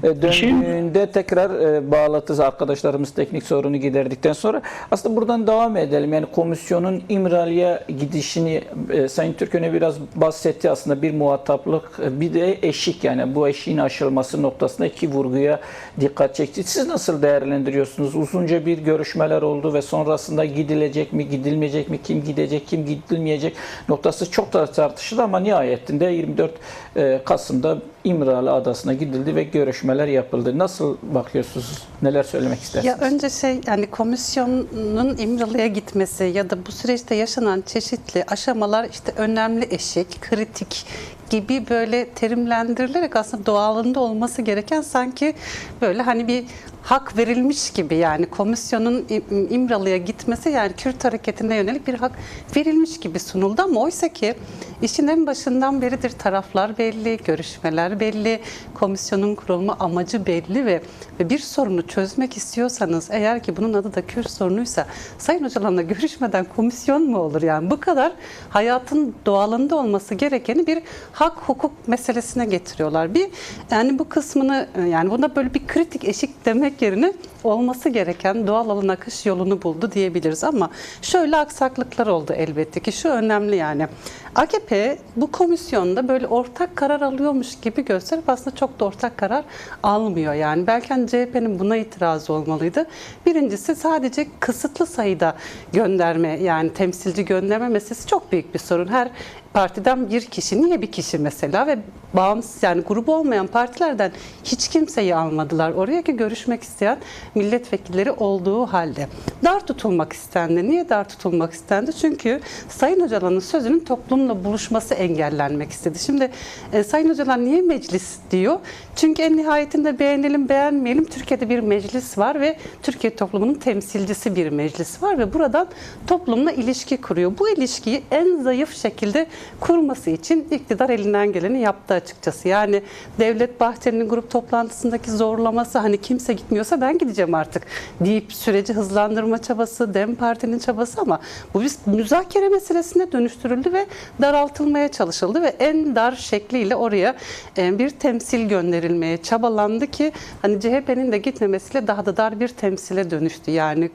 Döndüğünde tekrar bağlatırız arkadaşlarımız teknik sorunu giderdikten sonra. Aslında buradan devam edelim. Yani komisyonun İmralı'ya gidişini Sayın Türköne biraz bahsetti aslında, bir muhataplık bir de eşik, yani bu eşiğin aşılması noktasında iki vurguya dikkat çekti. Siz nasıl değerlendiriyorsunuz? Uzunca bir görüşmeler oldu ve sonrasında gidilecek mi, gidilmeyecek mi, kim gidecek, kim gidilmeyecek noktası çok da tartışıldı ama nihayetinde 24 Kasım'da İmralı Adası'na gidildi ve görüşmeler yapıldı. Nasıl bakıyorsunuz? Neler söylemek istersiniz? Ya önce yani komisyonun İmralı'ya gitmesi ya da bu süreçte yaşanan çeşitli aşamalar, işte önemli eşik, kritik gibi böyle terimlendirilerek aslında doğalında olması gereken, sanki böyle hani bir hak verilmiş gibi, yani komisyonun İmralı'ya gitmesi yani Kürt hareketine yönelik bir hak verilmiş gibi sunuldu ama oysa ki işin en başından beridir taraflar belli, görüşmeler belli, komisyonun kurulma amacı belli ve bir sorunu çözmek istiyorsanız, eğer ki bunun adı da Kürt sorunuysa, Sayın Öcalan'la görüşmeden komisyon mu olur? Yani bu kadar hayatın doğalında olması gerekeni bir hak hukuk meselesine getiriyorlar. Yani bu kısmını, yani buna böyle bir kritik eşik demek yerine olması gereken doğal alın akış yolunu buldu diyebiliriz ama şöyle aksaklıklar oldu elbette ki. Şu önemli, yani AKP bu komisyonda böyle ortak karar alıyormuş gibi gösterip aslında çok da ortak karar almıyor. Yani belki hani CHP'nin buna itirazı olmalıydı. Birincisi, sadece kısıtlı sayıda gönderme, yani temsilci gönderme meselesi çok büyük bir sorun. Her partiden bir kişi, niye bir kişi mesela, ve bağımsız, yani grubu olmayan partilerden hiç kimseyi almadılar oraya ki görüşmek isteyen milletvekilleri olduğu halde. Dar tutulmak istendi. Niye dar tutulmak istendi? Çünkü Sayın Öcalan'ın sözünün toplumla buluşması engellenmek istedi. Şimdi Sayın Öcalan niye meclis diyor? Çünkü en nihayetinde beğenelim beğenmeyelim, Türkiye'de bir meclis var ve Türkiye toplumunun temsilcisi bir meclis var ve buradan toplumla ilişki kuruyor. Bu ilişkiyi en zayıf şekilde kurması için iktidar elinden geleni yaptı açıkçası. Yani Devlet Bahçeli'nin grup toplantısındaki zorlaması, hani kimse gitmiyorsa ben gideceğim artık deyip süreci hızlandırma çabası, DEM Parti'nin çabası, ama bu bir müzakere meselesine dönüştürüldü ve daraltılmaya çalışıldı ve en dar şekliyle oraya bir temsil gönderilmeye çabalandı ki hani CHP'nin de gitmemesiyle daha da dar bir temsile dönüştü. Yani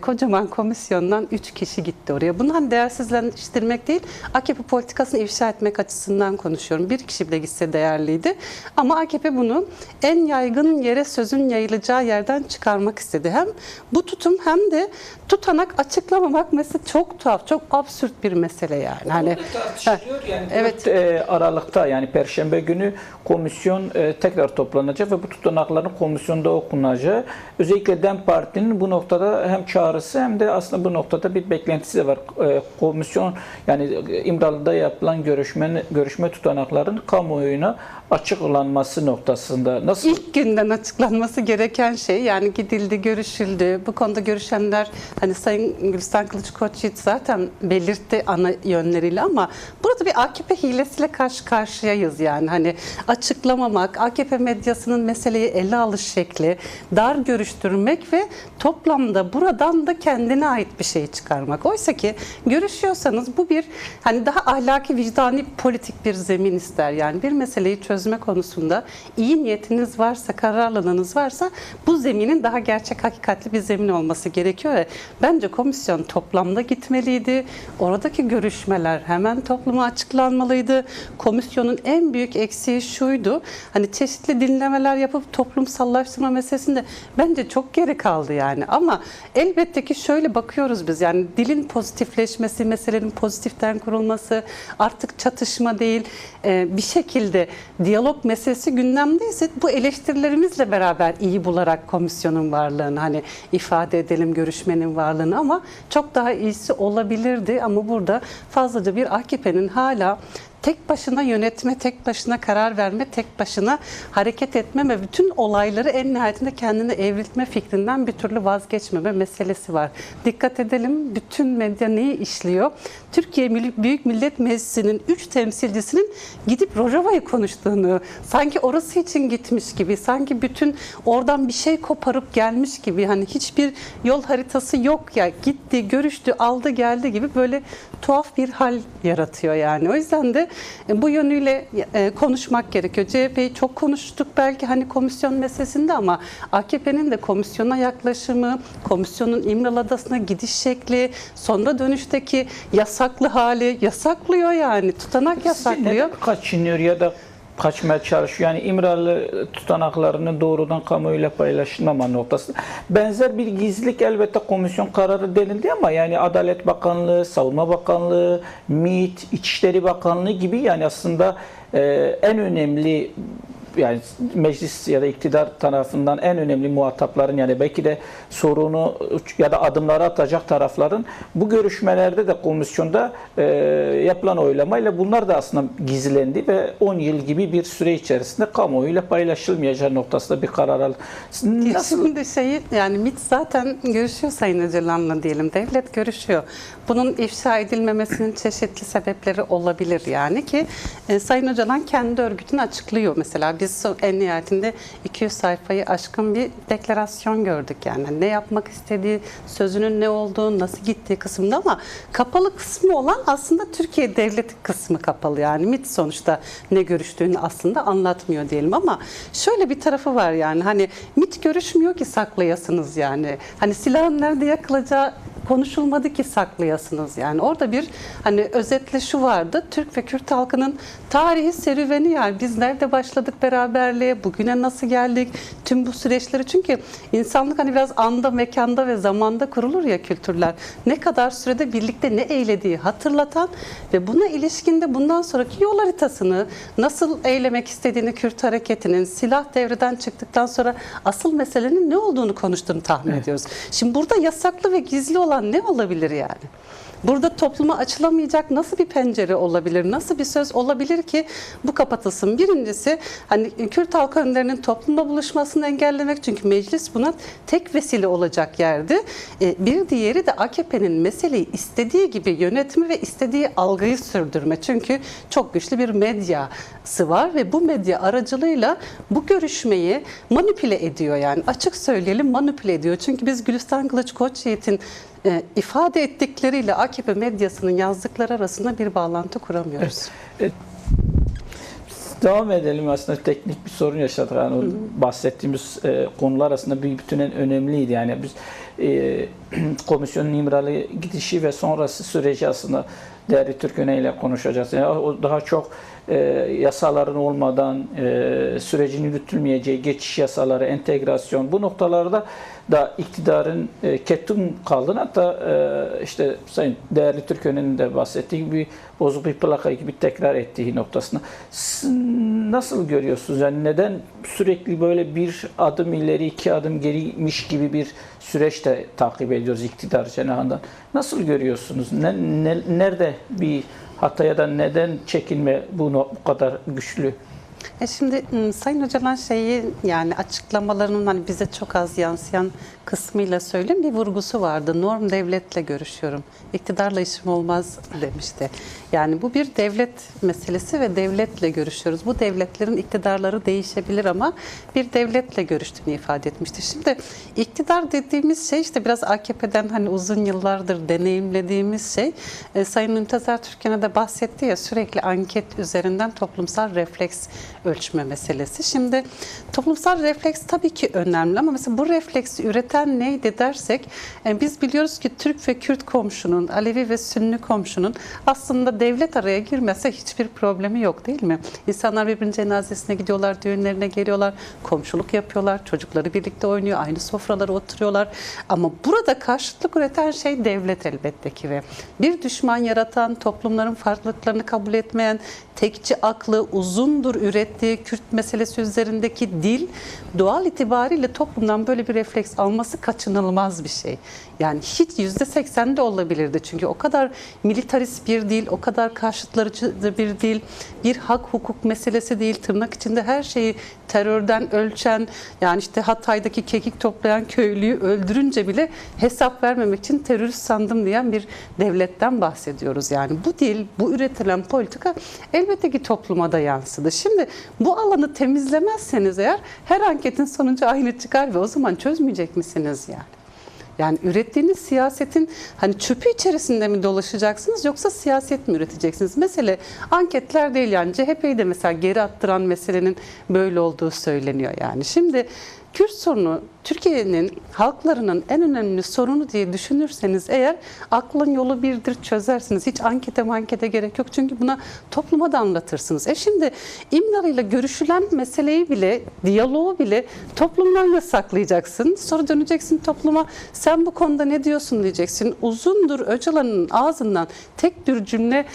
kocaman komisyondan 3 kişi gitti oraya. Bunu hani değersizleştirmek değil, AKP politikasını ifşa etmek açısından konuşuyorum. Bir kişi bile gitse değerliydi. Ama AKP bunu en yaygın yere sözün yayılacağı yerden çıkarmak istedi. Hem bu tutum hem de tutanak açıklamamak mesela çok tuhaf, çok absürt bir mesele yani. Hani tartışılıyor yani. Evet. Aralık'ta, yani Perşembe günü komisyon tekrar toplanacak ve bu tutanakların komisyonda okunacağı. Özellikle DEM Parti'nin bu noktada hem çağrısı hem de aslında bu noktada bir beklentisi de var. Komisyon, yani İmralı'da yapılan görüşme tutanaklarının kamuoyuna açıklanması noktasında nasıl? İlk günden açıklanması gereken şey, yani gidildi, görüşüldü. Bu konuda görüşenler, hani Sayın Gülistan Kılıçkoçyiğit zaten belirtti ana yönleriyle, ama burada bir AKP hilesiyle karşı karşıyayız yani. Hani açıklamamak, AKP medyasının meseleyi ele alış şekli, dar görüştürmek ve toplamda buradan da kendine ait bir şey çıkarmak. Oysa ki görüşüyorsanız bu bir hani daha ahlaki, vicdani, politik bir zemin ister. Yani bir meseleyi çözme konusunda iyi niyetiniz varsa, kararlılığınız varsa bu zeminin daha gerçek, hakikatli bir zemin olması gerekiyor ve bence komisyon toplamda gitmeliydi. Oradaki görüşmeler hemen topluma açıklanmalıydı. Komisyonun en büyük eksiği şuydu: hani çeşitli dinlemeler yapıp toplumsallaştırma meselesinde bence çok geri kaldı yani. Ama elbette ki şöyle bakıyoruz biz, yani dilin pozitifleşmesi, meselenin pozitiften kurulması, artık çatışma değil, bir şekilde diyalog meselesi gündemdeyse bu eleştirilerimizle beraber iyi bularak komisyonun varlığını hani ifade edelim, görüşmenin varlığını, ama çok daha iyisi olabilirdi. Ama burada fazlaca bir AKP'nin hala tek başına yönetme, tek başına karar verme, tek başına hareket etme ve bütün olayları en nihayetinde kendine evriltme fikrinden bir türlü vazgeçmeme meselesi var. Dikkat edelim, bütün medya neyi işliyor? Türkiye Büyük Millet Meclisi'nin 3 temsilcisinin gidip Rojava'yı konuştuğunu, sanki orası için gitmiş gibi, sanki bütün oradan bir şey koparıp gelmiş gibi, hani hiçbir yol haritası yok ya, gitti, görüştü, aldı, geldi gibi böyle tuhaf bir hal yaratıyor yani. O yüzden de bu yönüyle konuşmak gerekiyor. CHP'yi çok konuştuk belki hani komisyon meselesinde ama AKP'nin de komisyona yaklaşımı, komisyonun İmralı Adası'na gidiş şekli, sonra dönüşteki yasaklı hali yasaklıyor yani. Tutanak yasaklıyor. Neden kaçınıyor ya da kaçmaya çalışıyor? Yani İmralı tutanaklarının doğrudan kamuoyuyla paylaşılmama noktası. Benzer bir gizlilik elbette komisyon kararı denildi ama yani Adalet Bakanlığı, Savunma Bakanlığı, MİT, İçişleri Bakanlığı gibi yani aslında en önemli yani meclis ya da iktidar tarafından en önemli muhatapların yani belki de sorunu ya da adımları atacak tarafların bu görüşmelerde de komisyonda yapılan oylamayla bunlar da aslında gizlendi ve 10 yıl gibi bir süre içerisinde kamuoyuyla paylaşılmayacağı noktasında bir karar aldı. Nasıl? Şimdi yani MİT zaten görüşüyor Sayın Öcalan'la diyelim. Devlet görüşüyor. Bunun ifşa edilmemesinin çeşitli sebepleri olabilir yani ki Sayın Öcalan kendi örgütünü açıklıyor. Mesela biz en nihayetinde 200 sayfayı aşkın bir deklarasyon gördük yani. Ne yapmak istediği, sözünün ne olduğu, nasıl gittiği kısmında ama kapalı kısmı olan aslında Türkiye Devleti kısmı kapalı yani. MİT sonuçta ne görüştüğünü aslında anlatmıyor diyelim ama şöyle bir tarafı var yani hani MİT görüşmüyor ki saklayasınız yani. Hani silahın nerede yakılacağı konuşulmadı ki saklayasınız yani. Orada bir hani özetle şu vardı. Türk ve Kürt halkının tarihi serüveni yani biz nerede başladık beraberliğe, bugüne nasıl geldik, tüm bu süreçleri çünkü insanlık hani biraz anda, mekanda ve zamanda kurulur ya kültürler. Ne kadar sürede birlikte ne eylediği hatırlatan ve buna ilişkinde bundan sonraki yol haritasını nasıl eylemek istediğini Kürt hareketinin silah devreden çıktıktan sonra asıl meselenin ne olduğunu konuştuğunu tahmin ediyoruz. Şimdi burada yasaklı ve gizli olan ne olabilir yani? Burada topluma açılamayacak nasıl bir pencere olabilir? Nasıl bir söz olabilir ki bu kapatılsın? Birincisi hani Kürt halk önderinin toplumla buluşmasını engellemek çünkü meclis buna tek vesile olacak yerdi. Bir diğeri de AKP'nin meseleyi istediği gibi yönetimi ve istediği algıyı sürdürme. Çünkü çok güçlü bir medyası var ve bu medya aracılığıyla bu görüşmeyi manipüle ediyor yani. Açık söyleyelim manipüle ediyor. Çünkü biz Gülistan Kılıç Koçyiğit'in ifade ettikleriyle AKP medyasının yazdıkları arasında bir bağlantı kuramıyoruz. Evet. Devam edelim aslında teknik bir sorun yaşadık. Yani bahsettiğimiz konular arasında bir bütünen önemliydi. Yani biz komisyonun İmralı'ya gidişi ve sonrası süreci aslında değerli Türköne ile konuşacağız. Yani o daha çok yasaların olmadan sürecin yürütülmeyeceği geçiş yasaları, entegrasyon bu noktalarda da iktidarın ketum kaldığını hatta işte Sayın değerli Türköne'nin de bahsettiği gibi bozuk bir plaka gibi tekrar ettiği noktasında. Nasıl görüyorsunuz? Yani neden sürekli böyle bir adım ileri iki adım geriymiş gibi bir süreç de takip ediyoruz iktidar cenahından? Nasıl görüyorsunuz? Nerede bir hata ya da neden çekinme bu kadar güçlü? Şimdi Sayın Öcalan yani açıklamalarının hani bize çok az yansıyan kısmıyla söyleyeyim bir vurgusu vardı. Norm devletle görüşüyorum. İktidarla işim olmaz demişti. Yani bu bir devlet meselesi ve devletle görüşüyoruz. Bu devletlerin iktidarları değişebilir ama bir devletle görüştüğünü ifade etmişti. Şimdi iktidar dediğimiz şey işte biraz AKP'den hani uzun yıllardır deneyimlediğimiz şey. Sayın Müntezer Türken'e de bahsetti ya sürekli anket üzerinden toplumsal refleks ölçme meselesi. Şimdi toplumsal refleks tabii ki önemli ama mesela bu refleksi üreten neydi dersek biz biliyoruz ki Türk ve Kürt komşunun, Alevi ve Sünni komşunun aslında devlet araya girmese hiçbir problemi yok değil mi? İnsanlar birbirinin cenazesine gidiyorlar, düğünlerine geliyorlar, komşuluk yapıyorlar, çocukları birlikte oynuyor, aynı sofralara oturuyorlar. Ama burada karşıtlık üreten şey devlet elbette ki ve bir düşman yaratan, toplumların farklılıklarını kabul etmeyen, tekçi aklı uzundur ürettiği Kürt meselesi üzerindeki dil doğal itibariyle toplumdan böyle bir refleks alması kaçınılmaz bir şey. Yani hiç %80 de olabilirdi. Çünkü o kadar militarist bir dil, o kadar karşıtlarıcı bir dil, bir hak hukuk meselesi değil, tırnak içinde her şeyi terörden ölçen, yani işte Hatay'daki kekik toplayan köylüyü öldürünce bile hesap vermemek için terörist sandım diyen bir devletten bahsediyoruz. Yani bu dil, bu üretilen politika elbette ki topluma da yansıdı. Şimdi bu alanı temizlemezseniz eğer her anketin sonucu aynı çıkar ve o zaman çözmeyecek misiniz yani? Yani ürettiğiniz siyasetin hani çöpü içerisinde mi dolaşacaksınız yoksa siyaset mi üreteceksiniz? Mesele anketler değil yani. CHP'yi de mesela geri attıran meselenin böyle olduğu söyleniyor yani. Şimdi Kürt sorunu Türkiye'nin halklarının en önemli sorunu diye düşünürseniz eğer aklın yolu birdir, çözersiniz. Hiç ankete gerek yok çünkü buna topluma da anlatırsınız. Şimdi İmralı ile görüşülen meseleyi bile, diyaloğu bile toplumdan yasaklayacaksın. Sonra döneceksin topluma, sen bu konuda ne diyorsun diyeceksin. Uzundur Öcalan'ın ağzından tek bir cümle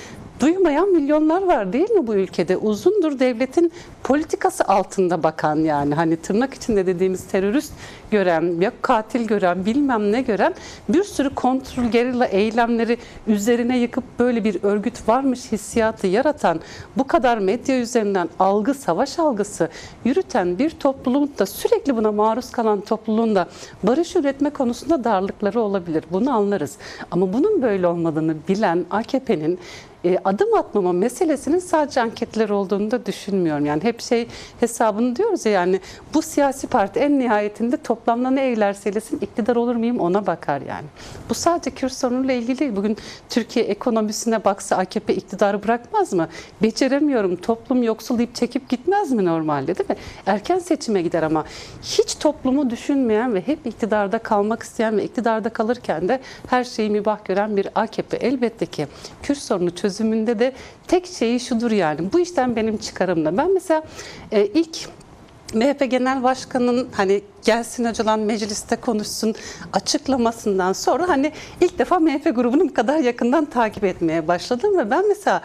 duymayan milyonlar var değil mi bu ülkede? Uzundur devletin politikası altında bakan yani hani tırnak içinde dediğimiz terörist gören, ya katil gören, bilmem ne gören bir sürü kontrol gerilla eylemleri üzerine yıkıp böyle bir örgüt varmış hissiyatı yaratan, bu kadar medya üzerinden algı, savaş algısı yürüten bir topluluğun da sürekli buna maruz kalan topluluğun da barış üretme konusunda darlıkları olabilir. Bunu anlarız. Ama bunun böyle olmadığını bilen AKP'nin adım atmama meselesinin sadece anketler olduğunu da düşünmüyorum. Yani hep hesabını diyoruz ya yani bu siyasi parti en nihayetinde toplamda ne eylerse eylesin iktidar olur muyum ona bakar yani. Bu sadece Kürt sorunuyla ilgili değil. Bugün Türkiye ekonomisine baksa AKP iktidarı bırakmaz mı? Beceremiyorum, toplum yoksul deyip çekip gitmez mi normalde değil mi? Erken seçime gider ama hiç toplumu düşünmeyen ve hep iktidarda kalmak isteyen ve iktidarda kalırken de her şeyi mübah gören bir AKP elbette ki Kürt sorunu çözümünde de tek şeyi şudur yani bu işten benim çıkarımla. Ben mesela ilk MHP Genel Başkanı'nın hani gelsin Öcalan mecliste konuşsun açıklamasından sonra hani ilk defa MHP grubunu bu kadar yakından takip etmeye başladım ve ben mesela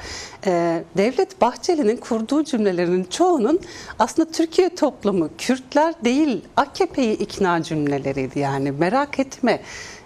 Devlet Bahçeli'nin kurduğu cümlelerinin çoğunun aslında Türkiye toplumu, Kürtler değil AKP'yi ikna cümleleriydi yani merak etme.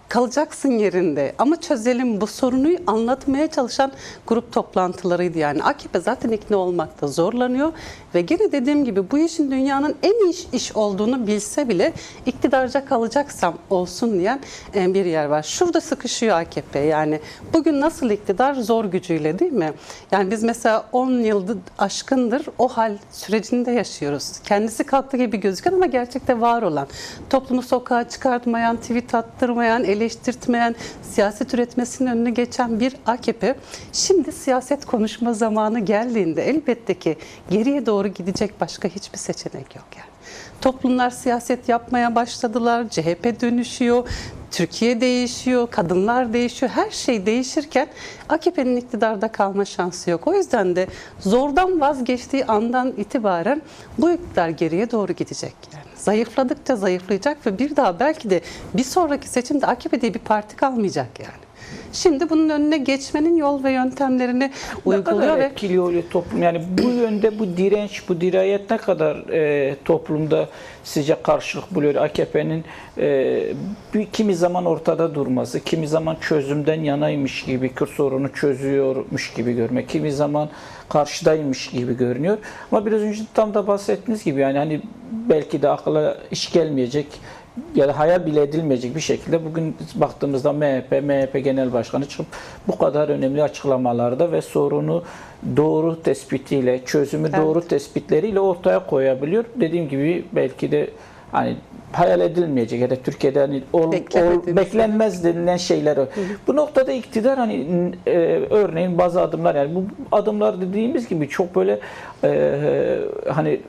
Kalacaksın yerinde ama çözelim bu sorunu anlatmaya çalışan grup toplantılarıydı yani. AKP zaten ikna olmakta zorlanıyor ve gene dediğim gibi bu işin dünyanın en iyi iş olduğunu bilse bile iktidarca kalacaksam olsun diyen bir yer var. Şurada sıkışıyor AKP yani bugün nasıl iktidar zor gücüyle değil mi? Yani biz mesela 10 yıldır aşkındır o hal sürecinde yaşıyoruz. Kendisi kalktı gibi gözüken ama gerçekte var olan, toplumu sokağa çıkartmayan, tweet attırmayan, eleştirtmeyen, siyaset üretmesinin önüne geçen bir AKP şimdi siyaset konuşma zamanı geldiğinde elbette ki geriye doğru gidecek başka hiçbir seçenek yok yani. Toplumlar siyaset yapmaya başladılar, CHP dönüşüyor, Türkiye değişiyor, kadınlar değişiyor, her şey değişirken AKP'nin iktidarda kalma şansı yok. O yüzden de zordan vazgeçtiği andan itibaren bu iktidar geriye doğru gidecek yani. Zayıfladıkça zayıflayacak ve bir daha belki de bir sonraki seçimde AKP diye bir parti kalmayacak yani. Şimdi bunun önüne geçmenin yol ve yöntemlerini uyguluyor. Ne kadar etkili oluyor toplum? Yani bu yönde bu direnç, bu dirayet ne kadar toplumda sizce karşılık buluyor? AKP'nin kimi zaman ortada durması, kimi zaman çözümden yanaymış gibi, Kürt sorunu çözüyormuş gibi görmek, kimi zaman karşıdaymış gibi görünüyor. Ama biraz önce tam da bahsettiğiniz gibi yani hani belki de akla iş gelmeyecek ya da hayal bile edilmeyecek bir şekilde bugün baktığımızda MHP Genel Başkanı çıkıp bu kadar önemli açıklamalarda ve sorunu doğru tespitiyle, çözümü doğru tespitleriyle ortaya koyabiliyor. Dediğim gibi belki de hani hayal edilmeyecek ya da Türkiye'de hani beklenmez denilen şeyler. Bu noktada iktidar hani örneğin bazı adımlar yani bu adımlar dediğimiz gibi çok böyle hani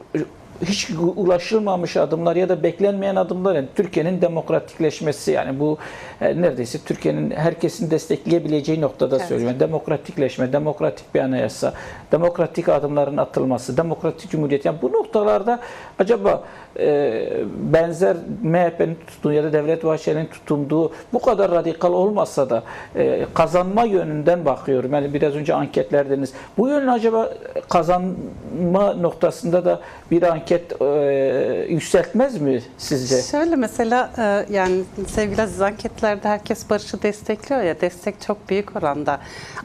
hiç ulaşılmamış adımlar ya da beklenmeyen adımlar yani Türkiye'nin demokratikleşmesi yani bu neredeyse Türkiye'nin herkesin destekleyebileceği noktada söylüyorum. Yani demokratikleşme, demokratik bir anayasa, demokratik adımların atılması, demokratik cumhuriyet yani bu noktalarda acaba benzer MHP'nin tutunduğu ya da Devlet Bahçeli'nin tutunduğu bu kadar radikal olmasa da kazanma yönünden bakıyorum. Yani biraz önce anketler bu yönün acaba kazanma noktasında da bir anket yükseltmez mi sizce? Şöyle mesela yani sevgili Aziz anketlerde herkes barışı destekliyor ya destek çok büyük oranda.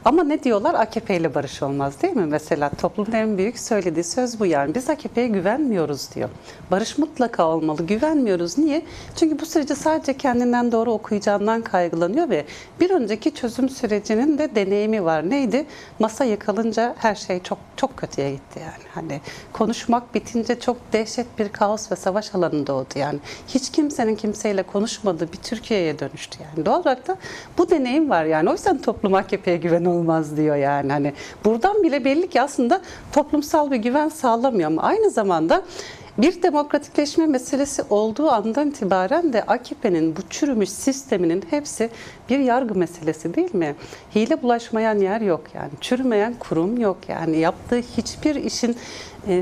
Ama ne diyorlar? AKP ile barış olmaz değil mi? Mesela toplumun en büyük söylediği söz bu yani. Biz AKP'ye güvenmiyoruz diyor. Barış mutlaka olmalı. Güvenmiyoruz. Niye? Çünkü bu süreci sadece kendinden doğru okuyacağından kaygılanıyor ve bir önceki çözüm sürecinin de deneyimi var. Neydi? Masa yıkılınca her şey çok çok kötüye gitti yani. Hani konuşmak bitince çok çok dehşet bir kaos ve savaş alanı doğdu yani. Hiç kimsenin kimseyle konuşmadığı bir Türkiye'ye dönüştü yani. Doğal olarak da bu deneyim var yani. O yüzden toplum AKP'ye güven olmaz diyor yani. Hani buradan bile belli ki aslında toplumsal bir güven sağlamıyor ama aynı zamanda bir demokratikleşme meselesi olduğu andan itibaren de AKP'nin bu çürümüş sisteminin hepsi bir yargı meselesi değil mi? Hile bulaşmayan yer yok yani. Çürümeyen kurum yok yani. Yaptığı hiçbir işin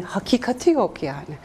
hakikati yok yani.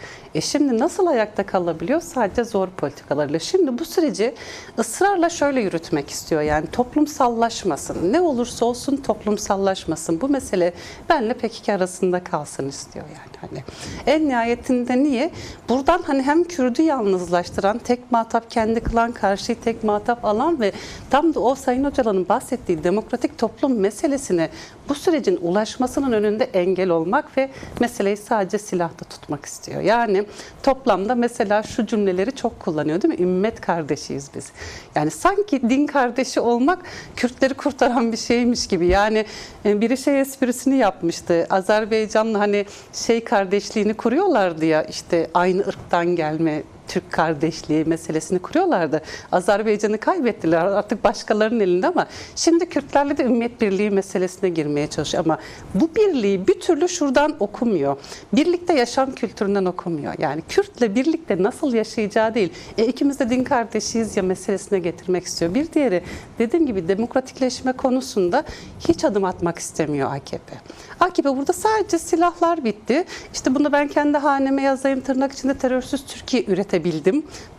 Şimdi nasıl ayakta kalabiliyor? Sadece zor politikalarıyla. Şimdi bu süreci ısrarla şöyle yürütmek istiyor yani toplumsallaşmasın. Ne olursa olsun toplumsallaşmasın. Bu mesele benle PKK arasında kalsın istiyor yani. Hani en nihayetinde niye? Buradan hani hem Kürt'ü yalnızlaştıran, tek muhatap kendi kılan, karşıyı tek muhatap alan ve tam da o Sayın Öcalan'ın bahsettiği demokratik toplum meselesine bu sürecin ulaşmasının önünde engel olmak ve meseleyi sadece silahta tutmak istiyor. Yani toplamda mesela şu cümleleri çok kullanıyor değil mi? Ümmet kardeşiyiz biz. Yani sanki din kardeşi olmak Kürtleri kurtaran bir şeymiş gibi. Yani biri şey esprisini yapmıştı. Azerbaycan'la hani şey kardeşliğini kuruyorlardı ya işte aynı ırktan gelme Türk kardeşliği meselesini kuruyorlardı. Azerbaycan'ı kaybettiler artık başkalarının elinde ama şimdi Kürtlerle de ümmet birliği meselesine girmeye çalışıyor. Ama bu birliği bir türlü şuradan okumuyor. Birlikte yaşam kültüründen okumuyor. Yani Kürt'le birlikte nasıl yaşayacağı değil. İkimiz de din kardeşiyiz ya meselesine getirmek istiyor. Bir diğeri dediğim gibi demokratikleşme konusunda hiç adım atmak istemiyor AKP. AKP burada sadece silahlar bitti. İşte bunu ben kendi haneme yazayım tırnak içinde terörsüz Türkiye üretebildim.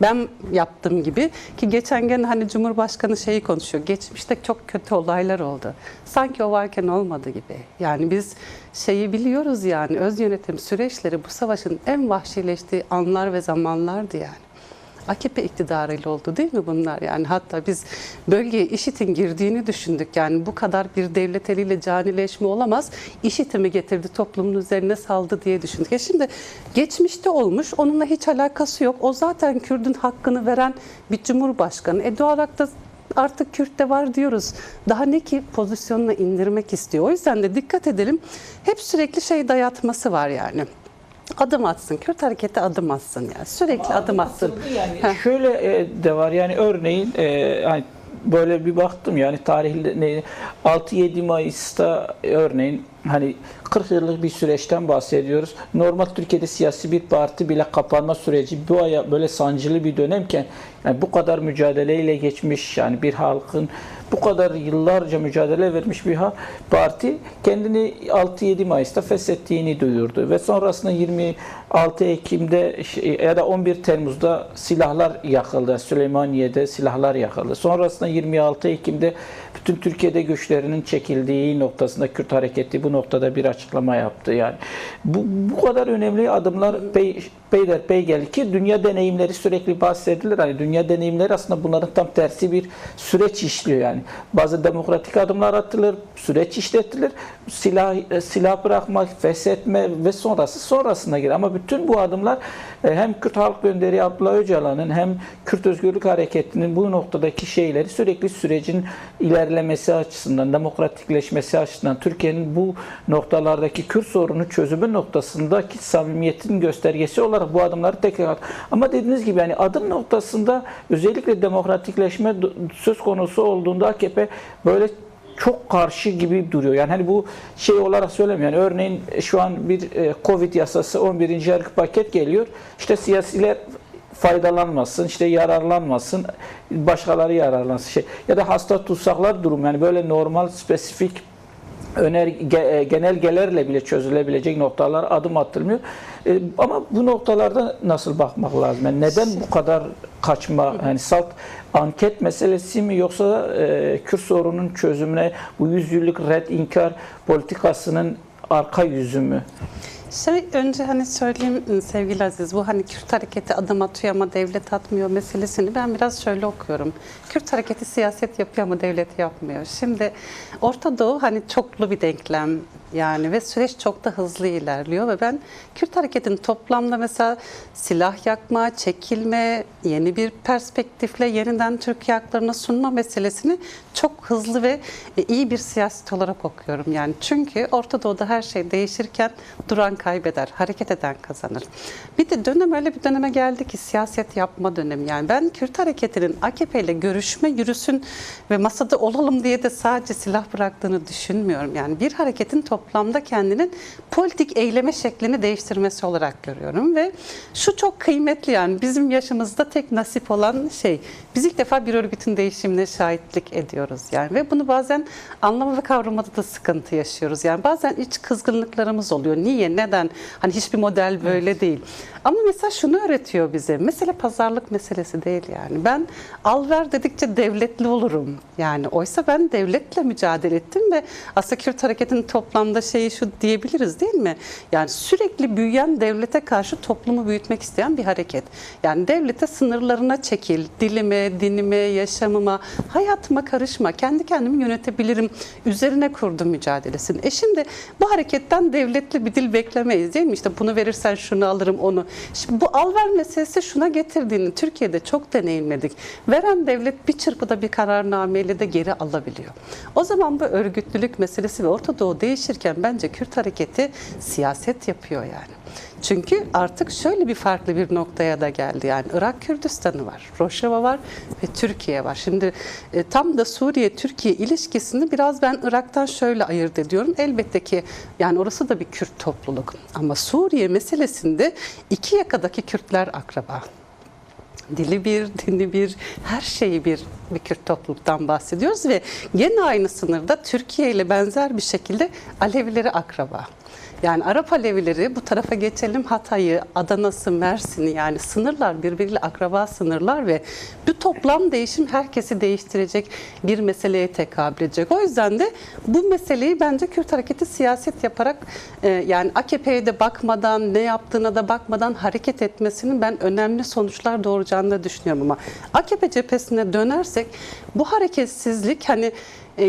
Ben yaptım gibi ki geçen gün hani Cumhurbaşkanı şeyi konuşuyor. Geçmişte çok kötü olaylar oldu. Sanki o varken olmadı gibi. Yani biz şeyi biliyoruz yani öz yönetim süreçleri bu savaşın en vahşileştiği anlar ve zamanlardı yani. AKP iktidarıyla oldu değil mi bunlar? Yani hatta biz bölgeye IŞİD'in girdiğini düşündük. Yani bu kadar bir devlet eliyle canileşme olamaz. IŞİD'i mi getirdi toplumun üzerine saldı diye düşündük. Şimdi geçmişte olmuş onunla hiç alakası yok. O zaten Kürt'ün hakkını veren bir cumhurbaşkanı. Doğal olarak da artık Kürt'te var diyoruz. Daha ne ki pozisyonuna indirmek istiyor. O yüzden de dikkat edelim. Hep sürekli şey dayatması var yani. Adım atsın. Kürt hareketi adım atsın yani. Sürekli adım atsın. Yani şöyle de var yani örneğin hani böyle bir baktım yani tarihte 6-7 Mayıs'ta örneğin hani 40 yıllık bir süreçten bahsediyoruz. Normal Türkiye'de siyasi bir parti bile kapanma süreci bu aya böyle sancılı bir dönemken yani bu kadar mücadeleyle geçmiş yani bir halkın bu kadar yıllarca mücadele vermiş bir parti kendini 6-7 Mayıs'ta feshettiğini duyurdu ve sonrasında 26 Ekim'de ya da 11 Temmuz'da silahlar yakıldı. Süleymaniye'de silahlar yakıldı. Sonrasında 26 Ekim'de bütün Türkiye'de güçlerinin çekildiği noktasında Kürt hareketi bu noktada bir açıklama yaptı. Yani bu kadar önemli adımlar peyderpey geldi ki dünya deneyimleri sürekli bahsedilir. Hani dünya deneyimleri aslında bunların tam tersi bir süreç işliyor yani. Bazı demokratik adımlar atılır, süreç işletilir, silah bırakmak, feshetme ve sonrasına gelir. Ama bütün bu adımlar hem Kürt Halk Önderi Abdullah Öcalan'ın hem Kürt Özgürlük Hareketi'nin bu noktadaki şeyleri sürekli sürecin ilerlemesi açısından, demokratikleşmesi açısından, Türkiye'nin bu noktalardaki Kürt sorunu çözümü noktasındaki samimiyetin göstergesi olarak bu adımları tekrar ama dediğiniz gibi yani adım noktasında özellikle demokratikleşme söz konusu olduğunda AKP böyle çok karşı gibi duruyor. Yani hani bu şey olarak söylemiyorum. Yani örneğin şu an bir Covid yasası 11. yargı paket geliyor. İşte siyasiler faydalanmasın, işte yararlanmasın, başkaları yararlansın. Ya da hasta tutsaklar durum yani böyle normal, spesifik genelgelerle bile çözülebilecek noktalar adım atılmıyor. Ama bu noktalarda nasıl bakmak lazım? Yani neden bu kadar kaçma? Yani salt anket meselesi mi yoksa Kürt sorunun çözümüne bu 100 yıllık red inkar politikasının arka yüzü mü? Önce hani söyleyeyim sevgili Aziz, bu hani Kürt hareketi adım atıyor ama devlet atmıyor meselesini ben biraz şöyle okuyorum. Kürt hareketi siyaset yapıyor ama devlet yapmıyor. Şimdi Orta Doğu hani çoklu bir denklem. Yani ve süreç çok da hızlı ilerliyor ve ben Kürt hareketinin toplamda mesela silah yakma, çekilme, yeni bir perspektifle yeniden Türkiye haklarına sunma meselesini çok hızlı ve iyi bir siyaset olarak okuyorum. Yani çünkü Orta Doğu'da her şey değişirken duran kaybeder, hareket eden kazanır. Bir de dönem öyle bir döneme geldi ki siyaset yapma dönemi. Yani ben Kürt hareketinin AKP ile görüşme yürüsün ve masada olalım diye de sadece silah bıraktığını düşünmüyorum. Yani bir hareketin toplamda kendinin politik eyleme şeklini değiştirmesi olarak görüyorum ve şu çok kıymetli, yani bizim yaşımızda tek nasip olan şey, biz ilk defa bir örgütün değişimine şahitlik ediyoruz yani ve bunu bazen anlama ve kavramada da sıkıntı yaşıyoruz. Yani bazen iç kızgınlıklarımız oluyor. Niye, neden? Hani hiçbir model böyle değil. Ama mesela şunu öğretiyor bize. Mesele pazarlık meselesi değil yani. Ben al ver dedikçe devletli olurum. Yani oysa ben devletle mücadele ettim ve aslında Kürt hareketinin toplamda şeyi şu diyebiliriz değil mi? Yani sürekli büyüyen devlete karşı toplumu büyütmek isteyen bir hareket. Yani devlete sınırlarına çekil, dilime, dinime, yaşamıma, hayatıma karışma, kendi kendimi yönetebilirim üzerine kurdu mücadelesini. Şimdi bu hareketten devletli bir dil beklemeyiz değil mi? İşte bunu verirsen şunu alırım, onu. Şimdi bu al-ver meselesi şuna getirdiğini Türkiye'de çok deneyimledik. Veren devlet bir çırpıda bir kararnameyle de geri alabiliyor. O zaman bu örgütlülük meselesi ve Orta Doğu değişirken bence Kürt hareketi siyaset yapıyor yani. Çünkü artık şöyle bir farklı bir noktaya da geldi. Yani Irak Kürdistan'ı var, Rojava var ve Türkiye var. Şimdi tam da Suriye-Türkiye ilişkisini biraz ben Irak'tan şöyle ayırt ediyorum. Elbette ki yani orası da bir Kürt topluluk. Ama Suriye meselesinde iki yakadaki Kürtler akraba. Dili bir, dini bir, her şeyi bir Kürt topluluktan bahsediyoruz ve gene aynı sınırda Türkiye ile benzer bir şekilde Alevileri akraba. Yani Arap Alevileri, bu tarafa geçelim, Hatay'ı, Adana'sı, Mersin'i, yani sınırlar birbiriyle akraba sınırlar ve bu toplam değişim herkesi değiştirecek bir meseleye tekabül edecek. O yüzden de bu meseleyi bence Kürt hareketi siyaset yaparak yani AKP'ye de bakmadan, ne yaptığına da bakmadan hareket etmesinin ben önemli sonuçlar doğuracağını da düşünüyorum. Ama AKP cephesine dönersek bu hareketsizlik hani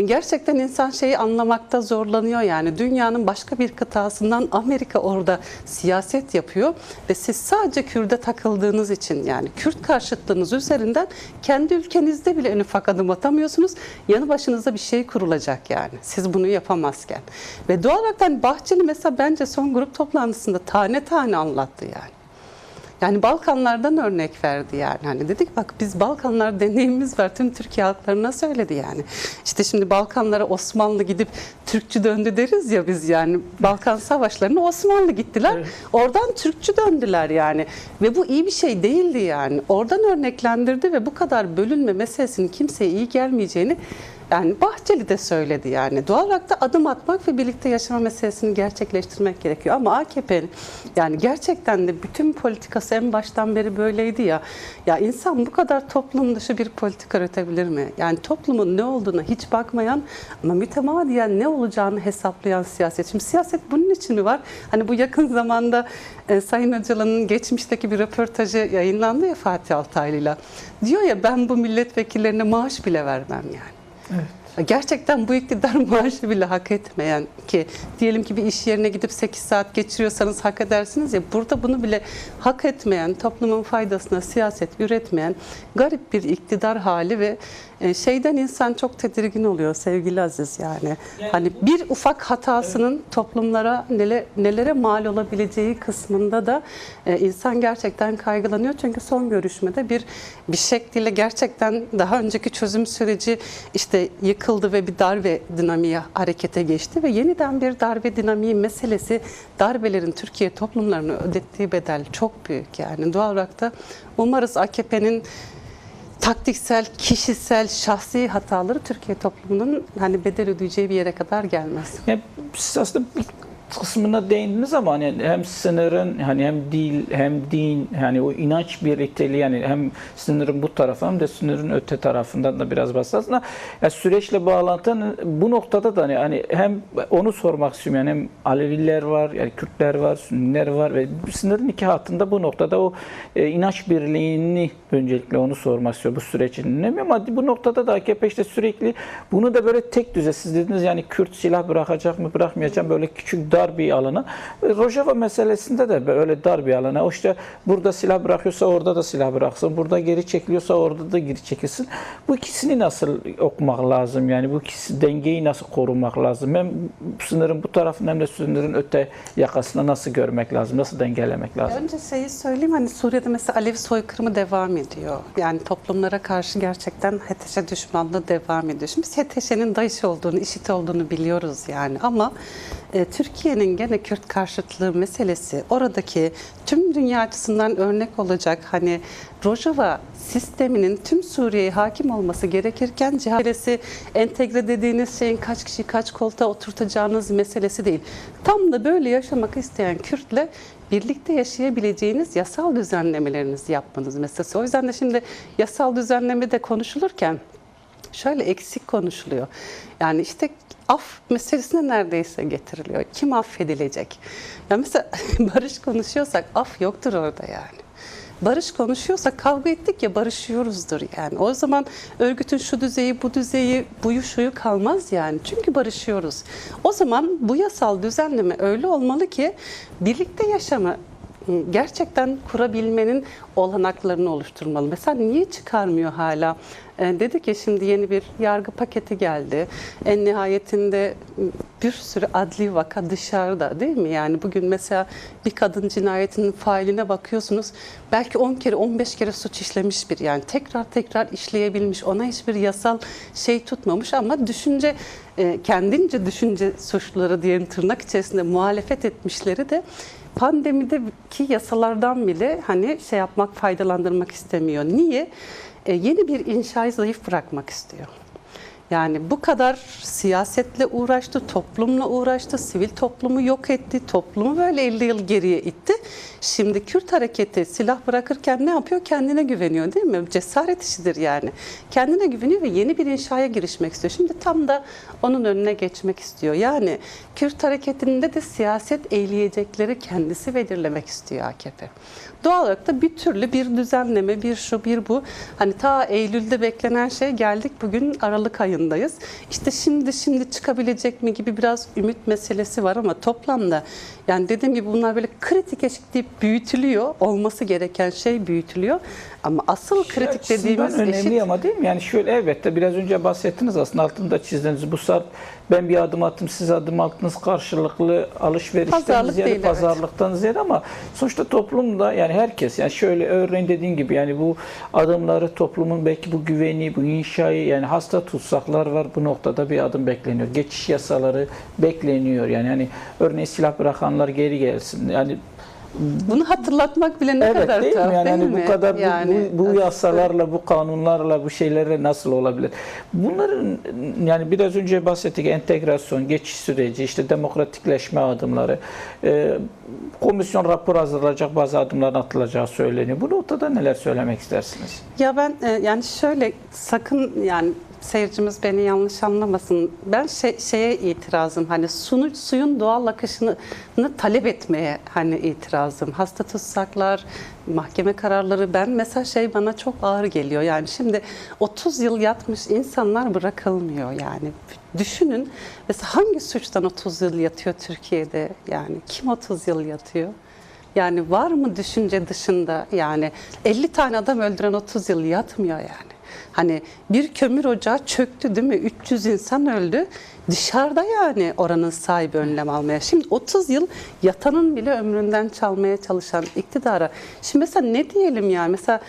gerçekten insan şeyi anlamakta zorlanıyor. Yani dünyanın başka bir kıtasından Amerika orada siyaset yapıyor ve siz sadece Kürt'e takıldığınız için, yani Kürt karşıtlığınız üzerinden kendi ülkenizde bile en ufak adım atamıyorsunuz. Yanı başınızda bir şey kurulacak yani. Siz bunu yapamazken. Ve doğal olarak Bahçeli mesela bence son grup toplantısında tane tane anlattı yani. Yani Balkanlardan örnek verdi yani. Hani dedik bak biz Balkanlar deneyimimiz var. Tüm Türkiye halklarına söyledi yani. İşte şimdi Balkanlara Osmanlı gidip Türkçü döndü deriz ya biz yani. Balkan savaşlarına Osmanlı gittiler. Evet. Oradan Türkçü döndüler yani. Ve bu iyi bir şey değildi yani. Oradan örneklendirdi ve bu kadar bölünme meselesinin kimseye iyi gelmeyeceğini yani Bahçeli de söyledi yani. Doğal olarak da adım atmak ve birlikte yaşama meselesini gerçekleştirmek gerekiyor. Ama AKP'nin yani gerçekten de bütün politikası en baştan beri böyleydi ya. Ya insan bu kadar toplum dışı bir politika üretebilir mi? Yani toplumun ne olduğuna hiç bakmayan ama mütemadiyen ne olacağını hesaplayan siyaset. Şimdi siyaset bunun için mi var? Hani bu yakın zamanda Sayın Öcalan'ın geçmişteki bir röportajı yayınlandı ya Fatih Altaylı'yla. Diyor ya ben bu milletvekillerine maaş bile vermem yani. Evet. Gerçekten bu iktidar maaşı bile hak etmeyen, ki diyelim ki bir iş yerine gidip 8 saat geçiriyorsanız hak edersiniz ya, burada bunu bile hak etmeyen, toplumun faydasına siyaset üretmeyen garip bir iktidar hali ve şeyden insan çok tedirgin oluyor sevgili Aziz yani. Hani bir ufak hatasının toplumlara nelere mal olabileceği kısmında da insan gerçekten kaygılanıyor. Çünkü son görüşmede bir şekliyle gerçekten daha önceki çözüm süreci işte yıkıldı ve bir darbe dinamiği harekete geçti ve yeniden bir darbe dinamiği meselesi, darbelerin Türkiye toplumlarına ödettiği bedel çok büyük yani. Doğal olarak da umarız AKP'nin taktiksel, kişisel, şahsi hataları Türkiye toplumunun hani bedel ödeyeceği bir yere kadar gelmez. Yani siz aslında kısmına değindiniz ama hani hem sınırın hani hem dil hem din hani o inanç birlikteliği yani hem sınırın bu tarafı hem de sınırın öte tarafından da biraz bahsedersiniz. Yani süreçle bağlantı bu noktada da hani hem onu sormak istiyorum yani hem Aleviler var yani Kürtler var, Sünniler var ve sınırın iki hattında bu noktada o inanç birliğini öncelikle onu sormak istiyorum bu sürecin önemi ama bu noktada da AKP işte sürekli bunu da böyle tek düze siz dediniz yani Kürt silah bırakacak mı bırakmayacak böyle küçük dar bir alana. Rojava meselesinde de böyle dar bir alana. O işte burada silah bırakıyorsa orada da silah bıraksın. Burada geri çekiliyorsa orada da geri çekilsin. Bu ikisini nasıl okumak lazım? Yani bu ikisi dengeyi nasıl korumak lazım? Hem sınırın bu tarafında hem de sınırın öte yakasında nasıl görmek lazım? Nasıl dengelemek lazım? Önce şeyi söyleyeyim hani Suriye'de mesela Alevi soykırımı devam ediyor. Yani toplumlara karşı gerçekten HTŞ düşmanlığı devam ediyor. Şimdi biz HTŞ'nin DAEŞ olduğunu, IŞİD olduğunu biliyoruz yani ama Türkiye'nin gene Kürt karşıtlığı meselesi oradaki tüm dünya açısından örnek olacak hani Rojava sisteminin tüm Suriye'ye hakim olması gerekirken meselesi entegre dediğiniz şeyin kaç kişi kaç koltuğa oturtacağınız meselesi değil. Tam da böyle yaşamak isteyen Kürtle birlikte yaşayabileceğiniz yasal düzenlemelerinizi yapmanız meselesi. O yüzden de şimdi yasal düzenleme de konuşulurken şöyle eksik konuşuluyor. Yani işte af meselesine neredeyse getiriliyor. Kim affedilecek? Ya mesela barış konuşuyorsak af yoktur orada yani. Barış konuşuyorsak kavga ettik ya barışıyoruzdur yani. O zaman örgütün şu düzeyi, bu düzeyi, buyu şuyu kalmaz yani. Çünkü barışıyoruz. O zaman bu yasal düzenleme öyle olmalı ki birlikte yaşamı gerçekten kurabilmenin olanaklarını oluşturmalı. Mesela niye çıkarmıyor hala? Dedi ki şimdi yeni bir yargı paketi geldi. En nihayetinde bir sürü adli vaka dışarıda değil mi? Yani bugün mesela bir kadın cinayetinin failine bakıyorsunuz. Belki 10 kere 15 kere suç işlemiş bir yani tekrar işleyebilmiş. Ona hiçbir yasal şey tutmamış ama düşünce kendince düşünce suçluları diyelim tırnak içerisinde muhalefet etmişleri de pandemideki yasalardan bile hani şey yapmak, faydalandırmak istemiyor. Niye? Yeni bir inşayı zayıf bırakmak istiyor. Yani bu kadar siyasetle uğraştı, toplumla uğraştı, sivil toplumu yok etti, toplumu böyle 50 yıl geriye itti. Şimdi Kürt hareketi silah bırakırken ne yapıyor? Kendine güveniyor değil mi? Cesaret işidir yani. Kendine güveniyor ve yeni bir inşaya girişmek istiyor. Şimdi tam da onun önüne geçmek istiyor. Yani Kürt hareketinde de siyaset eğleyecekleri kendisi belirlemek istiyor AKP. Doğal olarak da bir türlü bir düzenleme, bir şu bir bu. Hani ta Eylül'de beklenen şey geldik bugün Aralık ayındayız. İşte şimdi çıkabilecek mi gibi biraz ümit meselesi var ama toplamda yani dediğim gibi bunlar böyle kritik eşitlik büyütülüyor. Olması gereken şey büyütülüyor. Ama asıl kritik dediğimiz önemli eşit. ama değil mi? Yani şöyle elbette biraz önce bahsettiniz aslında altında çizdiğiniz bu saat ben bir adım attım siz adım attınız karşılıklı alışverişten Pazarlık ziyade değil, pazarlıktan ziyade ama sonuçta toplumda yani herkes yani şöyle örneğin dediğin gibi yani bu adımları toplumun belki bu güveni bu inşayı yani hasta tutsaklar var bu noktada bir adım bekleniyor. Geçiş yasaları bekleniyor yani hani örneğin silah bırakanlar geri gelsin yani Bunu hatırlatmak bile ne kadar değil mi? tuhaf Yani değil hani mi? bu kadar Yani, bu yasalarla, bu kanunlarla, bu şeylerle nasıl olabilir? Bunların yani biraz önce bahsettik entegrasyon, geçiş süreci, işte demokratikleşme adımları, komisyon rapor hazırlayacak bazı adımların atılacağı söyleniyor. Bu noktada neler söylemek istersiniz? Ya ben yani şöyle sakın yani seyircimiz beni yanlış anlamasın. Ben şeye itirazım hani suyun doğal akışını talep etmeye hani itirazım. Hasta tutsaklar, mahkeme kararları ben mesela bana çok ağır geliyor. Yani şimdi 30 yıl yatmış insanlar bırakılmıyor yani. Düşünün mesela hangi suçtan 30 yıl yatıyor Türkiye'de? Yani kim 30 yıl yatıyor? Yani var mı düşünce dışında yani 50 tane adam öldüren 30 yıl yatmıyor yani. Hani bir kömür ocağı çöktü değil mi? 300 insan öldü. Dışarıda yani oranın sahibi önlem almaya. Şimdi 30 yıl yatanın bile ömründen çalmaya çalışan iktidara. Şimdi mesela ne diyelim yani? Mesela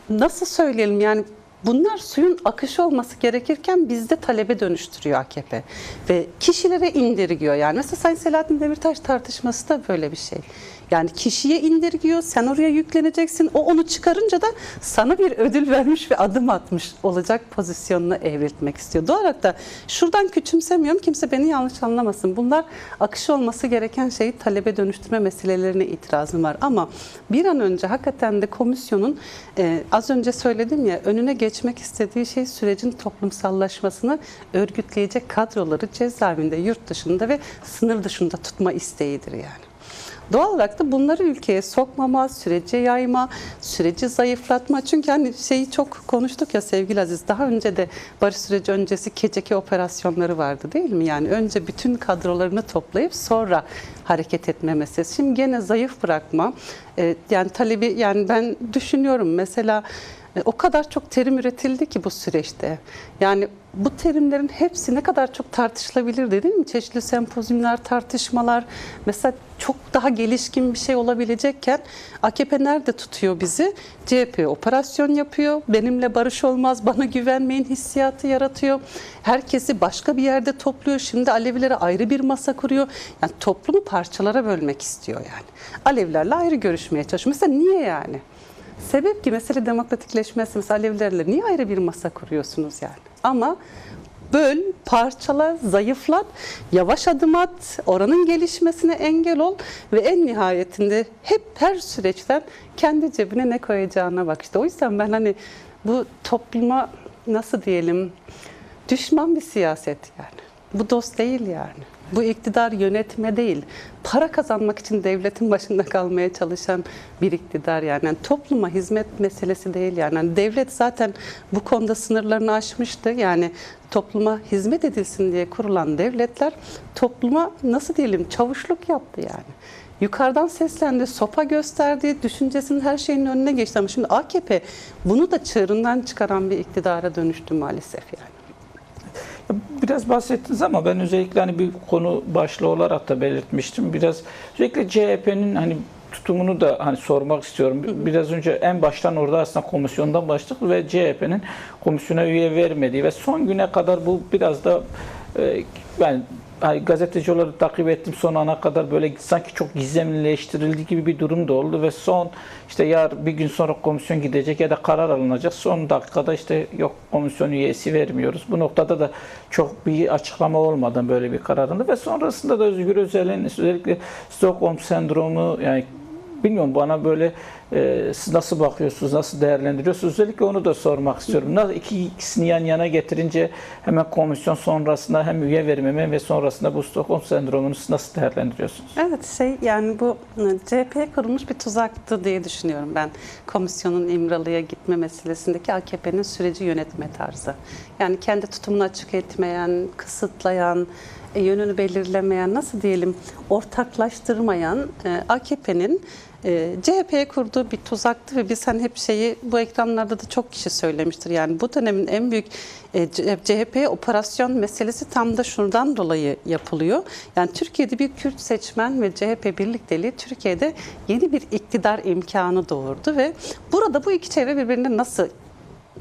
nasıl söyleyelim yani? Bunlar suyun akışı olması gerekirken bizde talebe dönüştürüyor AKP. Ve kişilere indirgiyor yani. Mesela Sayın Selahattin Demirtaş tartışması da böyle bir şey. Yani kişiye indirgiyor, sen oraya yükleneceksin. O onu çıkarınca da sana bir ödül vermiş ve adım atmış olacak pozisyonuna evriltmek istiyor. Doğal olarak da şuradan küçümsemiyorum, kimse beni yanlış anlamasın. Bunlar akış olması gereken şeyi talebe dönüştürme meselelerine itirazım var. Ama bir an önce hakikaten de komisyonun az önce söyledim ya, önüne geçmek istediği şey sürecin toplumsallaşmasını örgütleyecek kadroları cezaevinde, yurt dışında ve sınır dışında tutma isteğidir yani. Doğal olarak da bunları ülkeye sokmama, sürece yayma, süreci zayıflatma. Çünkü hani şeyi çok konuştuk ya sevgili Aziz, daha önce de barış süreci öncesi KCK operasyonları vardı değil mi? Yani önce bütün kadrolarını toplayıp sonra hareket etme meselesi. Şimdi gene zayıf bırakma. Yani talebi, yani ben düşünüyorum mesela o kadar çok terim üretildi ki bu süreçte. Yani bu terimlerin hepsi ne kadar çok tartışılabilir değil mi? Çeşitli sempozyumlar, tartışmalar. Mesela çok daha gelişkin bir şey olabilecekken AKP nerede tutuyor bizi? CHP operasyon yapıyor. Benimle barış olmaz, bana güvenmeyin hissiyatı yaratıyor. Herkesi başka bir yerde topluyor. Şimdi Alevilere ayrı bir masa kuruyor. Yani toplumu parçalara bölmek istiyor yani. Alevilerle ayrı görüşmeye çalışıyor. Mesela niye yani? Sebep ki mesele demokratikleşmesi. Mesela Alevilerle niye ayrı bir masa kuruyorsunuz yani? Ama böl, parçala, zayıflat, yavaş adım at, oranın gelişmesine engel ol ve en nihayetinde hep her süreçten kendi cebine ne koyacağına bak. İşte o yüzden ben hani bu topluma nasıl diyelim düşman bir siyaset yani. Bu dost değil yani. Bu iktidar yönetme değil. Para kazanmak için devletin başında kalmaya çalışan bir iktidar yani. Yani topluma hizmet meselesi değil yani. Yani devlet zaten bu konuda sınırlarını aşmıştı. Yani topluma hizmet edilsin diye kurulan devletler topluma nasıl diyelim çavuşluk yaptı yani. Yukarıdan seslendi, sopa gösterdi, düşüncesinin her şeyin önüne geçti. Ama şimdi AKP bunu da çığırından çıkaran bir iktidara dönüştü maalesef yani. Biraz bahsettiniz ama ben özellikle hani bir konu başlığı olarak da belirtmiştim. Biraz özellikle CHP'nin hani tutumunu da hani sormak istiyorum. Biraz önce en baştan orada aslında komisyondan başladık ve CHP'nin komisyona üye vermediği ve son güne kadar bu biraz da yani gazeteci olarak takip ettim son ana kadar böyle sanki çok gizemlileştirildiği gibi bir durum da oldu ve son işte bir gün sonra komisyon gidecek ya da karar alınacak. Son dakikada işte yok komisyon üyesi vermiyoruz. Bu noktada da çok bir açıklama olmadan böyle bir kararında ve sonrasında da Özgür Özel'in özellikle Stockholm sendromu yani bilmiyorum bana böyle siz nasıl bakıyorsunuz, nasıl değerlendiriyorsunuz? Özellikle onu da sormak istiyorum. Nasıl ikisini yan yana getirince hemen komisyon sonrasında hem üye vermeme ve sonrasında bu Stockholm sendromunu siz nasıl değerlendiriyorsunuz? Evet yani bu CHP'ye kurulmuş bir tuzaktı diye düşünüyorum ben. Komisyonun İmralı'ya gitme meselesindeki AKP'nin süreci yönetme tarzı. Yani kendi tutumunu açık etmeyen, kısıtlayan, yönünü belirlemeyen, nasıl diyelim ortaklaştırmayan AKP'nin CHP'ye kurduğu bir tuzaktı ve biz hani hep şeyi bu ekranlarda da çok kişi söylemiştir. Yani bu dönemin en büyük CHP operasyon meselesi tam da şuradan dolayı yapılıyor. Yani Türkiye'de bir Kürt seçmen ve CHP birlikteliği Türkiye'de yeni bir iktidar imkanı doğurdu ve burada bu iki çevre birbirine nasıl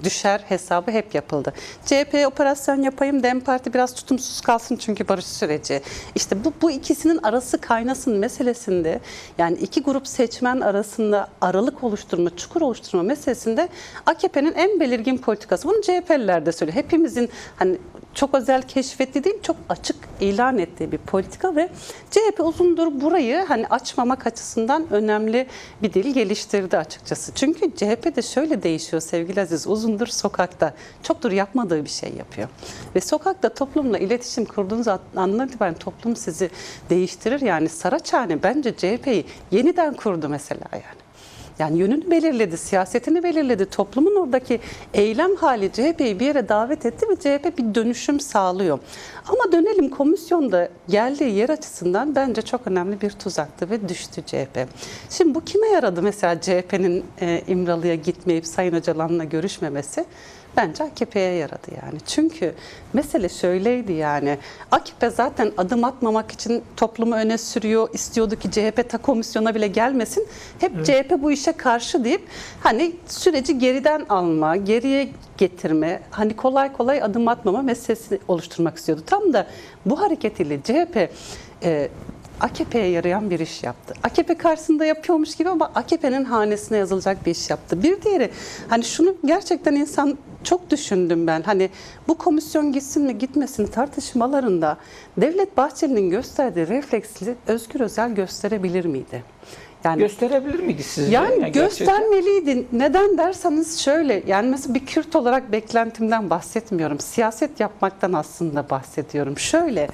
düşer hesabı hep yapıldı. CHP'ye operasyon yapayım, DEM Parti biraz tutumsuz kalsın çünkü barış süreci. İşte bu ikisinin arası kaynasın meselesinde yani iki grup seçmen arasında aralık oluşturma, çukur oluşturma meselesinde AKP'nin en belirgin politikası. Bunu CHP'liler de söylüyor. Hepimizin hani çok özel keşfettiği değil, çok açık ilan ettiği bir politika ve CHP uzundur burayı hani açmamak açısından önemli bir dil geliştirdi açıkçası. Çünkü CHP de şöyle değişiyor sevgili Aziz, uzundur sokakta, çoktur yapmadığı bir şey yapıyor. Ve sokakta toplumla iletişim kurduğunuz andan itibaren toplum sizi değiştirir. Yani Saraçhane bence CHP'yi yeniden kurdu mesela yani. Yani yönünü belirledi, siyasetini belirledi. Toplumun oradaki eylem hali CHP'yi bir yere davet etti ve CHP bir dönüşüm sağlıyor. Ama dönelim komisyonda geldiği yer açısından bence çok önemli bir tuzaktı ve düştü CHP. Şimdi bu kime yaradı mesela CHP'nin İmralı'ya gitmeyip Sayın Öcalan'la görüşmemesi? Bence AKP'ye yaradı yani. Çünkü mesele şöyleydi yani. AKP zaten adım atmamak için toplumu öne sürüyor. İstiyordu ki CHP ta komisyona bile gelmesin. Hep evet. CHP bu işe karşı deyip hani süreci geriden alma, geriye getirme, hani kolay kolay adım atmama meselesi oluşturmak istiyordu. Tam da bu hareketiyle CHP AKP'ye yarayan bir iş yaptı. AKP karşısında yapıyormuş gibi ama AKP'nin hanesine yazılacak bir iş yaptı. Bir diğeri, hani şunu gerçekten insan çok düşündüm ben. Hani bu komisyon gitsin mi gitmesin tartışmalarında Devlet Bahçeli'nin gösterdiği refleksli Özgür Özel gösterebilir miydi? Yani gösterebilir miydi sizce? yani gerçekten? göstermeliydi. Neden derseniz şöyle, yani mesela bir Kürt olarak beklentimden bahsetmiyorum. Siyaset yapmaktan aslında bahsediyorum. Şöyle,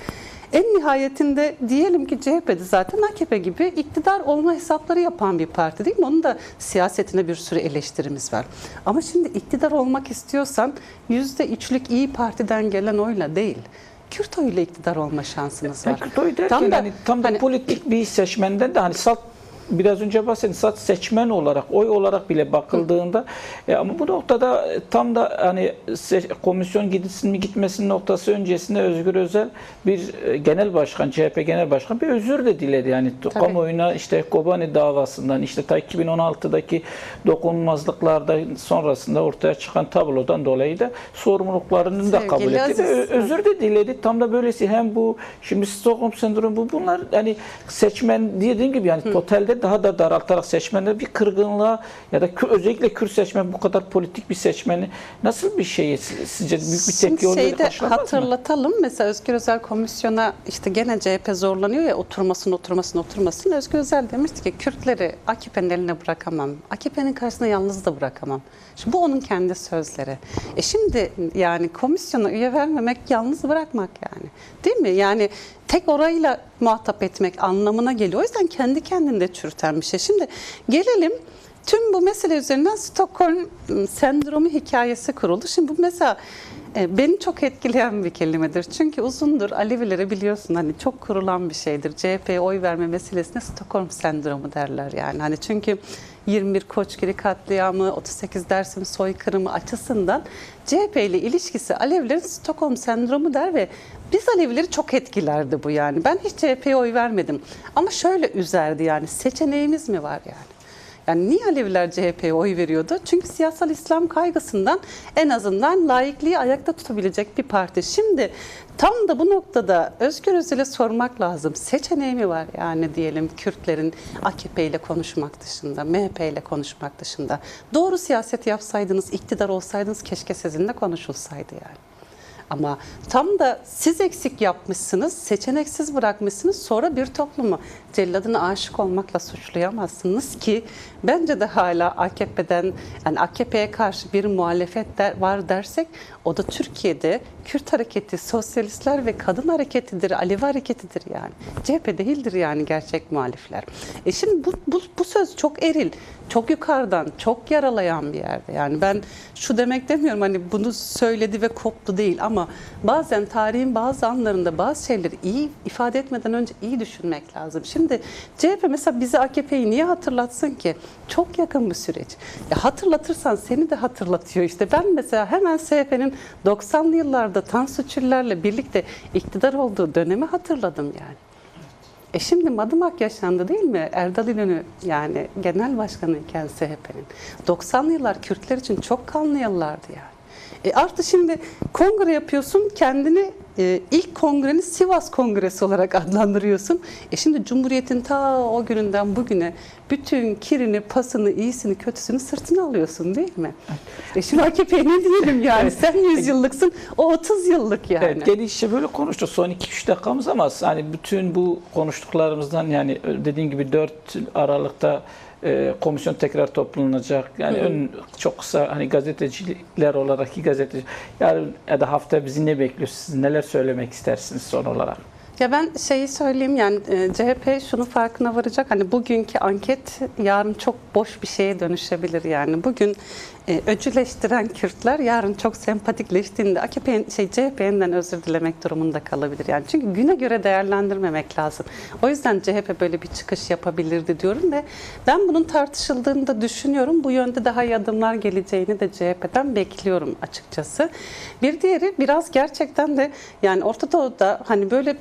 en nihayetinde diyelim ki CHP'de zaten AKP gibi iktidar olma hesapları yapan bir parti değil mi? Onun da siyasetine bir sürü eleştirimiz var. Ama şimdi iktidar olmak istiyorsan %3'lük İyi Parti'den gelen oyla değil, Kürt oyuyla iktidar olma şansınız var. Kürt oyu derken tam da politik bir politik de hani salt, biraz önce bahsettim, salt seçmen olarak, oy olarak bile bakıldığında ama bu noktada tam da hani komisyon gitsin mi gitmesin noktası öncesinde Özgür Özel bir genel başkan, CHP genel başkan bir özür de diledi. Yani kamuoyuna işte Kobani davasından, işte ta 2016'daki dokunulmazlıklarda sonrasında ortaya çıkan tablodan dolayı da sorumluluklarını da kabul etti. Özür de diledi. Tam da böylesi hem bu şimdi Stockholm sendromu, bunlar hani seçmen dediğim gibi yani totalde daha da daraltarak seçmenler bir kırgınlığa ya da özellikle Kürt seçmen, bu kadar politik bir seçmeni nasıl bir şey sizce büyük bir tepki oluyor? Hatırlatalım. Mesela Özgür Özel komisyona işte gene CHP zorlanıyor ya, oturmasın. Özgür Özel demişti ki Kürtleri AKP'nin eline bırakamam. AKP'nin karşısına yalnız da bırakamam. Şimdi bu onun kendi sözleri. Şimdi yani komisyona üye vermemek yalnız bırakmak yani. Değil mi? Yani tek orayla muhatap etmek anlamına geliyor. O yüzden kendi kendinde çürüten bir şey. Şimdi gelelim tüm bu mesele üzerinden Stockholm sendromu hikayesi kuruldu. Şimdi bu mesela beni çok etkileyen bir kelimedir. Çünkü uzundur Alevilere biliyorsun hani çok kurulan bir şeydir. CHP'ye oy verme meselesine Stockholm sendromu derler yani. Hani çünkü 21 Koçgiri katliamı, 38 Dersim soykırımı açısından CHP ile ilişkisi Alevilerin Stockholm sendromu der ve biz Alevileri çok etkilerdi bu yani. Ben hiç CHP'ye oy vermedim. Ama şöyle üzerdi yani, seçeneğimiz mi var yani? Yani niye Aleviler CHP'ye oy veriyordu? Çünkü siyasal İslam kaygısından en azından laikliği ayakta tutabilecek bir parti. Şimdi tam da bu noktada Özgür Özel'e sormak lazım. Seçeneği mi var yani diyelim Kürtlerin AKP ile konuşmak dışında, MHP ile konuşmak dışında? Doğru siyaset yapsaydınız, iktidar olsaydınız keşke sizinle konuşulsaydı yani. Ama tam da siz eksik yapmışsınız, seçeneksiz bırakmışsınız, sonra bir toplumu celladına aşık olmakla suçlayamazsınız ki bence de hala AKP'den, yani AKP'ye karşı bir muhalefet var dersek o da Türkiye'de Kürt hareketi, sosyalistler ve kadın hareketidir, Alevi hareketidir yani. CHP değildir yani gerçek muhalifler. Şimdi bu söz çok eril, çok yukarıdan, çok yaralayan bir yerde. Yani ben şu demek demiyorum hani bunu söyledi ve koptu değil ama bazen tarihin bazı anlarında bazı şeyleri iyi ifade etmeden önce iyi düşünmek lazım. Şimdi CHP mesela bize AKP'yi niye hatırlatsın ki? Çok yakın bir süreç. Ya hatırlatırsan seni de hatırlatıyor işte. Ben mesela hemen CHP'nin 90'lı yıllarda Tansu Çiller'le birlikte iktidar olduğu dönemi hatırladım yani. Şimdi Madımak yaşandı değil mi? Erdal İnönü yani genel başkanıyken CHP'nin. 90'lı yıllar Kürtler için çok kanlı yıllardı yani. Artı şimdi kongre yapıyorsun, kendini ilk kongreni Sivas Kongresi olarak adlandırıyorsun. Şimdi Cumhuriyet'in ta o gününden bugüne bütün kirini, pasını, iyisini, kötüsünü sırtına alıyorsun değil mi? Şimdi AKP'ye ne diyelim yani? Sen 100 yıllıksın, o 30 yıllık yani. Evet, gelişi böyle konuştuk son 2-3 dakikamız ama hani bütün bu konuştuklarımızdan yani dediğin gibi 4 Aralık'ta komisyon tekrar toplanacak. Yani çok kısa hani gazeteciler olarak gazeteci yarın ya da hafta bizi ne bekliyor? Siz neler söylemek istersiniz son olarak? Ya ben şeyi söyleyeyim yani CHP şunun farkına varacak. Hani bugünkü anket yarın çok boş bir şeye dönüşebilir yani. Bugün öcüleştiren Kürtler yarın çok sempatikleştiğinde CHP'den özür dilemek durumunda kalabilir yani. Çünkü güne göre değerlendirmemek lazım. O yüzden CHP böyle bir çıkış yapabilirdi diyorum ve ben bunun tartışıldığını da düşünüyorum. Bu yönde daha iyi adımlar geleceğini de CHP'den bekliyorum açıkçası. Bir diğeri biraz gerçekten de yani Orta Doğu'da hani böyle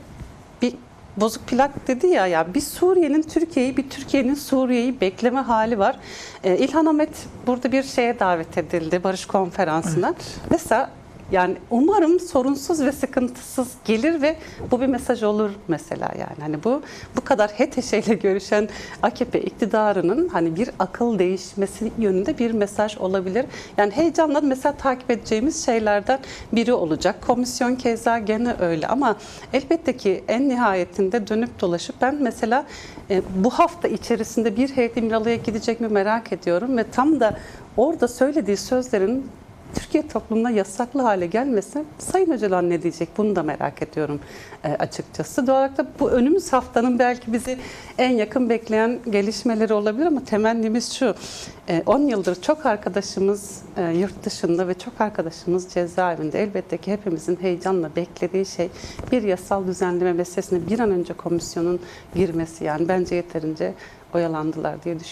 bir bozuk plak dedi ya bir Suriye'nin Türkiye'yi, bir Türkiye'nin Suriye'yi bekleme hali var. İlhan Ahmet burada bir şeye davet edildi, barış konferansına. Evet. Mesela Yani umarım sorunsuz ve sıkıntısız gelir ve bu bir mesaj olur mesela yani. Hani bu kadar HTŞ ile görüşen AKP iktidarının hani bir akıl değişmesi yönünde bir mesaj olabilir. Yani heyecanla mesela takip edeceğimiz şeylerden biri olacak. Komisyon keza gene öyle ama elbette ki en nihayetinde dönüp dolaşıp ben mesela bu hafta içerisinde bir heyet İmralı'ya gidecek mi merak ediyorum ve tam da orada söylediği sözlerin Türkiye toplumuna yasaklı hale gelmesi Sayın Öcalan ne diyecek bunu da merak ediyorum açıkçası. Doğal olarak da bu önümüz haftanın belki bizi en yakın bekleyen gelişmeleri olabilir ama temennimiz şu. 10 yıldır çok arkadaşımız yurt dışında ve çok arkadaşımız cezaevinde. Elbette ki hepimizin heyecanla beklediği şey bir yasal düzenleme meselesine bir an önce komisyonun girmesi. Yani bence yeterince oyalandılar diye düşünüyorum.